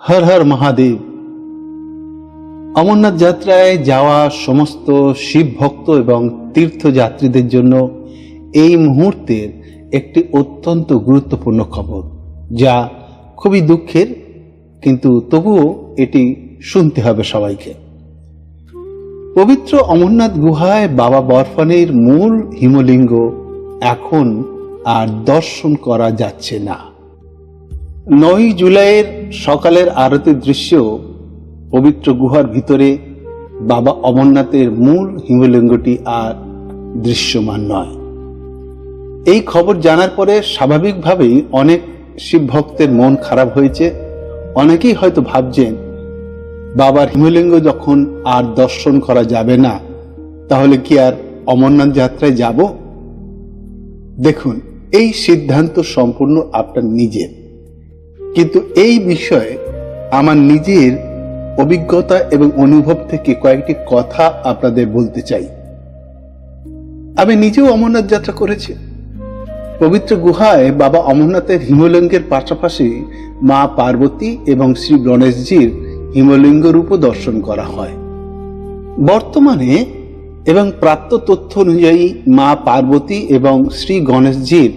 হর হর মহাদেব। অমরনাথ যাত্রায় যাওয়া সমস্ত শিব ভক্ত এবং তীর্থযাত্রীদের জন্য এই মুহূর্তের একটি অত্যন্ত গুরুত্বপূর্ণ খবর, যা খুবই দুঃখের, কিন্তু তবুও এটি শুনতে হবে সবাইকে। পবিত্র অমরনাথ গুহায় বাবা বরফানির মূল হিমলিঙ্গ এখন আর দর্শন করা যাচ্ছে না। 9 জুলাইয়ের সকালের আরতির দৃশ্য পবিত্র গুহার ভিতরে বাবা অমরনাথের মূল হিমলিঙ্গটি আর দৃশ্যমান নয়। এই খবর জানার পরে স্বাভাবিকভাবেই অনেক শিব ভক্তের মন খারাপ হয়েছে। অনেকেই হয়তো ভাবছেন, বাবার হিমলিঙ্গ যখন আর দর্শন করা যাবে না, তাহলে কি আর অমরনাথ যাত্রায় যাব? দেখুন, এই সিদ্ধান্ত সম্পূর্ণ আপনার নিজের, কিন্তু এই বিষয়ে আমার নিজের অভিজ্ঞতা এবং অনুভব থেকে কয়েকটি কথা আপনাদের বলতে চাই। আমি নিজেও অমরনাথ যাত্রা করেছি। পবিত্র গুহায় বাবা অমরনাথের হিমলিঙ্গের পাশাপাশি মা পার্বতী এবং শ্রী গণেশজির হিমলিঙ্গ রূপও দর্শন করা হয়। বর্তমানে এবং প্রাপ্ত তথ্য অনুযায়ী মা পার্বতী এবং শ্রী গণেশজির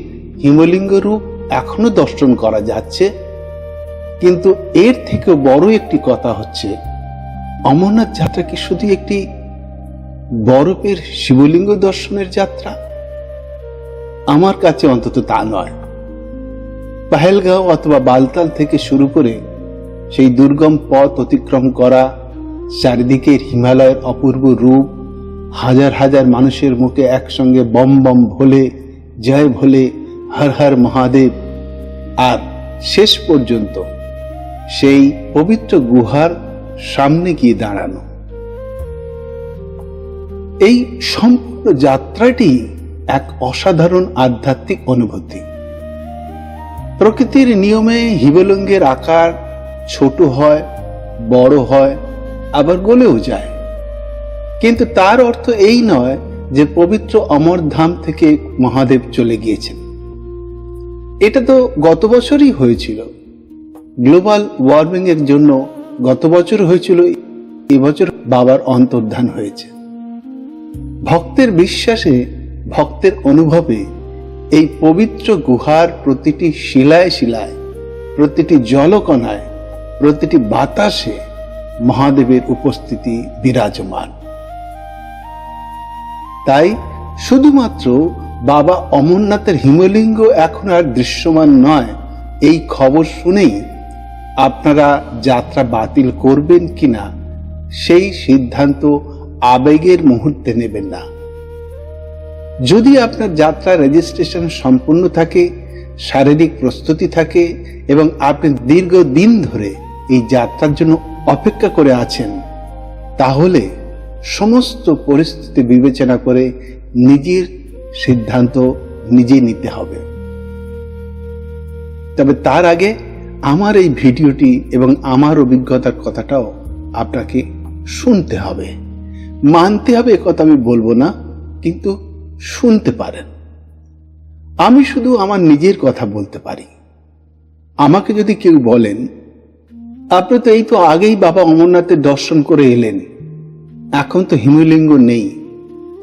হিমলিঙ্গ রূপ এখনো দর্শন করা যাচ্ছে। কিন্তু এর থেকেও বড় একটি কথা হচ্ছে, অমরনাথ যাত্রা কি শুধু একটি বরফের শিবলিঙ্গ দর্শনের যাত্রা? আমার কাছে অন্তত তা নয়। পাহেলগাঁও অথবা বালতাল থেকে শুরু করে সেই দুর্গম পথ অতিক্রম করা, চারিদিকের হিমালয়ের অপূর্ব রূপ, হাজার হাজার মানুষের মুখে একসঙ্গে বম বম ভোলে, জয় ভোলে, হর হর মহাদেব, আর শেষ পর্যন্ত সেই পবিত্র গুহার সামনে গিয়ে দাঁড়ানো, এই সম্পূর্ণ যাত্রাটি এক অসাধারণ আধ্যাত্মিক অনুভূতি। প্রকৃতির নিয়মে হিমলিঙ্গের আকার ছোট হয়, বড় হয়, আবার গলেও যায়, কিন্তু তার অর্থ এই নয় যে পবিত্র অমরধাম থেকে মহাদেব চলে গিয়েছেন। এটা তো গত বছরই হয়েছিল। গ্লোবাল ওয়ার্মিং এর জন্য গত বছর হয়েছিল, এবছর বাবার অন্তর্ধান হয়েছে। ভক্তের বিশ্বাসে, ভক্তের অনুভবে এই পবিত্র গুহার প্রতিটি শিলায় শিলায়, প্রতিটি জলকণায়, প্রতিটি বাতাসে মহাদেবের উপস্থিতি বিরাজমান। তাই শুধুমাত্র বাবা অমরনাথের হিমলিঙ্গ এখন আর দৃশ্যমান নয়, এই খবর শুনেই আপনারা যাত্রা বাতিল করবেন কিনা সেই সিদ্ধান্ত আবেগের মুহূর্তে নেবেন না। যদি আপনার যাত্রা রেজিস্ট্রেশন সম্পূর্ণ থাকে, শারীরিক প্রস্তুতি থাকে এবং আপনি দীর্ঘদিন ধরে এই যাত্রার জন্য অপেক্ষা করে আছেন, তাহলে সমস্ত পরিস্থিতি বিবেচনা করে নিজের সিদ্ধান্ত নিজে নিতে হবে। তবে তার আগে আমার এই ভিডিওটি এবং আমার অভিজ্ঞতার কথাটাও আপনাকে শুনতে হবে, মানতে হবে। একথা আমি বলবো না, কিন্তু শুনতে পারেন। আমি শুধু আমার নিজের কথা বলতে পারি। আমাকে যদি কেউ বলেন, আপনি তো এই তো আগেই বাবা অমরনাথের দর্শন করে এলেন, এখন তো হিমলিঙ্গ নেই,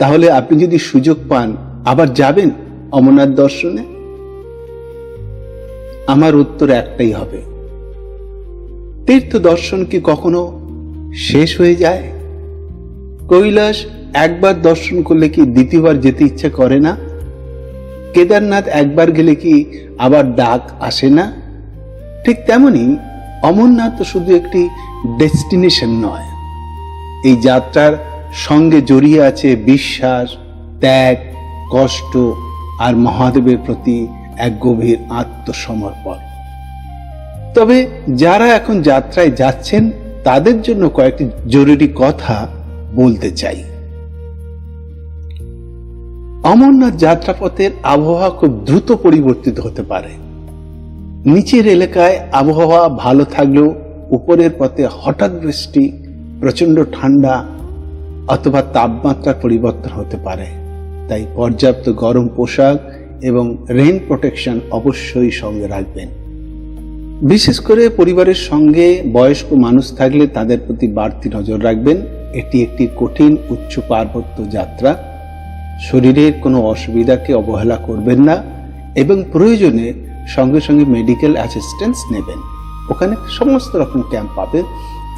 তাহলে আপনি যদি সুযোগ পান আবার যাবেন অমরনাথ দর্শনে? আমার উত্তর একটাই হবে, তীর্থ দর্শন কি কখনো শেষ হয়ে যায়? কৈলাস একবার দর্শন করলে কি দ্বিতীয়বার যেতে ইচ্ছা করে না? কেদারনাথ একবার গেলে কি আবার ডাক আসে না? ঠিক তেমনি অমরনাথ তো শুধু একটি ডেস্টিনেশন নয়, এই যাত্রার সঙ্গে জড়িয়ে আছে বিশ্বাস, ত্যাগ, কষ্ট আর মহাদেবের প্রতি এক গভীর আত্মসমর্পণ। তবে যারা এখন যাত্রায় যাচ্ছেন তাদের জন্য কয়েকটি জরুরি কথা বলতে চাই। অমরনাথ যাত্রাপথের আবহাওয়া খুব দ্রুত পরিবর্তিত হতে পারে। নিচের এলাকায় আবহাওয়া ভালো থাকলেও উপরের পথে হঠাৎ বৃষ্টি, প্রচন্ড ঠান্ডা অথবা তাপমাত্রার পরিবর্তন হতে পারে। তাই পর্যাপ্ত গরম পোশাক এবং রেইন প্রোটেকশন অবশ্যই সঙ্গে রাখবেন। বিশেষ করে পরিবারের সঙ্গে বয়স্ক মানুষ থাকলে তাদের প্রতি বাড়তি নজর রাখবেন। এটি একটি কঠিন উচ্চ পার্বত্য যাত্রা। শরীরের কোনো অসুবিধাকে অবহেলা করবেন না এবং প্রয়োজনে সঙ্গে সঙ্গে মেডিকেল অ্যাসিস্ট্যান্স নেবেন। ওখানে সমস্ত রকম ক্যাম্প পাবেন।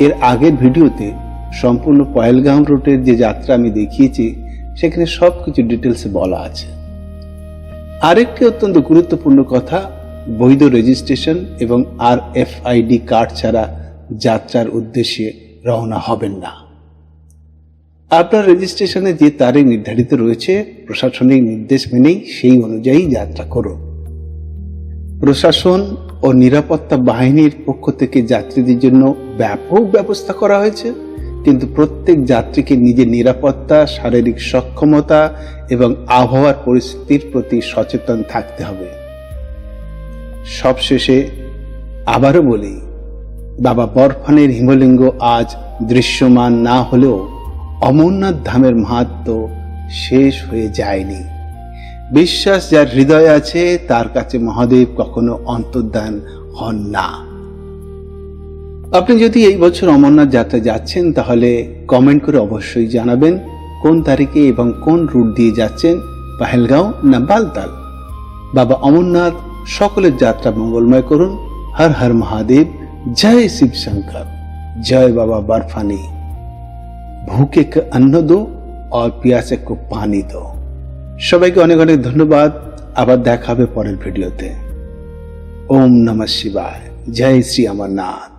এর আগের ভিডিওতে সম্পূর্ণ পহেলগাঁও রুটের যে যাত্রা আমি দেখিয়েছি সেখানে সবকিছু ডিটেলসে বলা আছে। আরেকটি অত্যন্ত গুরুত্বপূর্ণ কথা, বৈধ রেজিস্ট্রেশন এবং RFID কার্ড ছাড়া যাত্রার উদ্দেশ্যে রওনা হবেন না। আপনার রেজিস্ট্রেশনে যে তারিখ নির্ধারিত রয়েছে প্রশাসনিক নির্দেশ মেনেই সেই অনুযায়ী যাত্রা করুন। প্রশাসন ও নিরাপত্তা বাহিনীর পক্ষ থেকে যাত্রীদের জন্য ব্যাপক ব্যবস্থা করা হয়েছে, কিন্তু প্রত্যেক যাত্রীকে নিজের নিরাপত্তা, শারীরিক সক্ষমতা এবং আবহাওয়ার পরিস্থিতির প্রতি সচেতন থাকতে হবে। সবশেষে আবারও বলি, বাবা বরফানের হিমলিঙ্গ আজ দৃশ্যমান না হলেও অমরনাথ ধামের মাহাত্ম্য শেষ হয়ে যায়নি। বিশ্বাস যার হৃদয়ে আছে তার কাছে মহাদেব কখনো অন্তর্ধান হন না। আপনি যদি এই বছর অমরনাথ যাত্রা যাচ্ছেন তাহলে কমেন্ট করে অবশ্যই জানাবেন কোন তারিখে এবং কোন রুট দিয়ে যাচ্ছেন, পহেলগাঁও না বালতাল। বাবা অমরনাথ সকলের যাত্রা মঙ্গলময় করুন। হর হর মহাদেব, জয় শিব শঙ্কর, জয় বাবা বরফানি। ভুকে কে অন্ন দো আর পিয়াসে কো পানি দো। সবাইকে অনেক অনেক ধন্যবাদ। আবার দেখা হবে পরের ভিডিওতে। ওম নমঃ শিবায়। জয় শ্রী অমরনাথ।